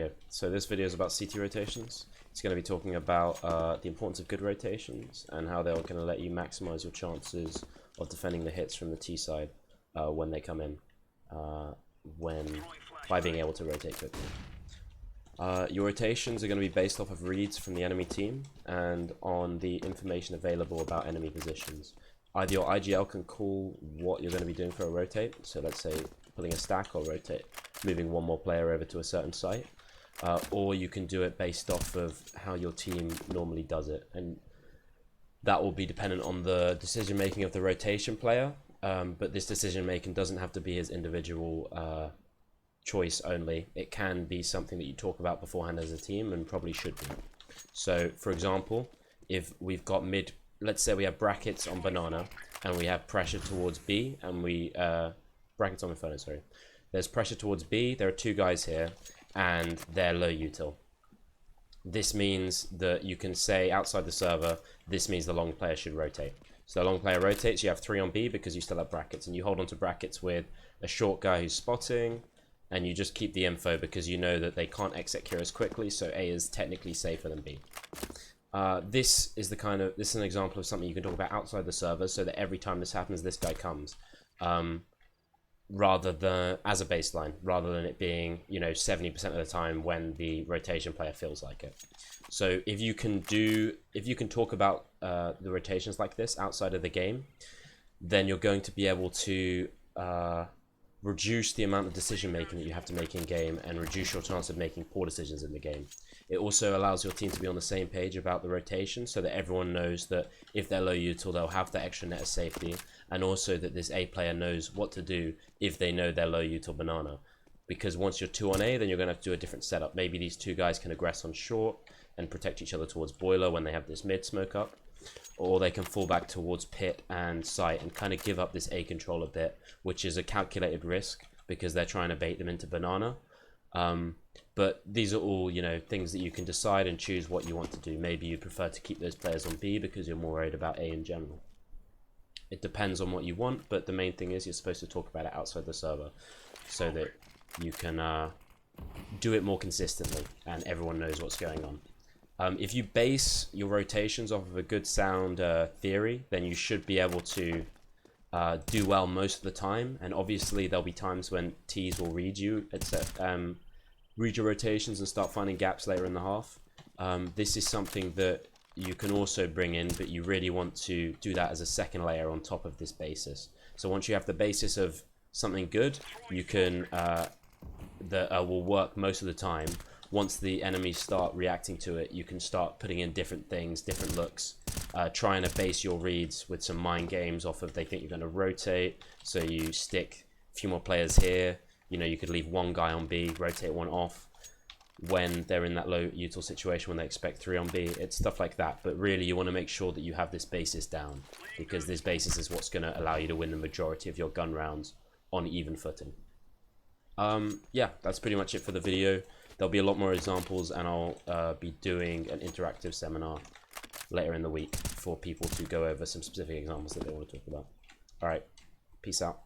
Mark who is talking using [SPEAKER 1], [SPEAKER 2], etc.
[SPEAKER 1] Okay, so this video is about CT rotations. It's going to be talking about the importance of good rotations and how they're going to let you maximize your chances of defending the hits from the T side when they come in, by being able to rotate quickly. Your rotations are going to be based off of reads from the enemy team and on the information available about enemy positions. Either your IGL can call what you're going to be doing for a rotate, so let's say pulling a stack or rotate, moving one more player over to a certain site, or you can do it based off of how your team normally does it, and that will be dependent on the decision making of the rotation player, but this decision making doesn't have to be his individual choice only. It can be something that you talk about beforehand as a team, and probably should be. So for example, if we've got mid, let's say we have brackets on banana and we have pressure towards B, and we brackets on my phone, sorry, there's pressure towards B, there are two guys here and they're low util. This means that you can say outside the server, this means the long player should rotate. So the long player rotates, you have 3 on B because you still have brackets, and you hold on to brackets with a short guy who's spotting, and you just keep the info because you know that they can't exit Curious quickly, so A is technically safer than B. This is an example of something you can talk about outside the server, so that every time this happens, this guy comes, rather than as a baseline, rather than it being 70% of the time when the rotation player feels like it. So if you can talk about the rotations like this outside of the game, then you're going to be able to reduce the amount of decision making that you have to make in game and reduce your chance of making poor decisions in the game. It also allows your team to be on the same page about the rotation, so that everyone knows that if they're low util, they'll have the extra net of safety, and also that this A player knows what to do if they know they're low util banana. Because once you're 2 on A, then you're going to have to do a different setup. Maybe these two guys can aggress on short and protect each other towards boiler when they have this mid smoke up, or they can fall back towards pit and site and kind of give up this A control a bit, which is a calculated risk because they're trying to bait them into banana. But these are all things that you can decide and choose what you want to do. Maybe you prefer to keep those players on B because you're more worried about A in general. It depends on what you want, but the main thing is you're supposed to talk about it outside the server so that you can do it more consistently and everyone knows what's going on. If you base your rotations off of a good sound theory, then you should be able to do well most of the time. And obviously there'll be times when Ts will read you, read your rotations and start finding gaps later in the half. This is something that you can also bring in, but you really want to do that as a second layer on top of this basis. So once you have the basis of something good, you can that will work most of the time. Once the enemies start reacting to it, you can start putting in different things, different looks, trying to base your reads with some mind games off of they think you're going to rotate, so you stick a few more players here. You could leave one guy on B, rotate one off when they're in that low util situation when they expect 3 on B. It's stuff like that, but really you want to make sure that you have this basis down, because this basis is what's going to allow you to win the majority of your gun rounds on even footing. Yeah, that's pretty much it for the video. There'll be a lot more examples, and I'll be doing an interactive seminar later in the week for people to go over some specific examples that they want to talk about. Alright, peace out.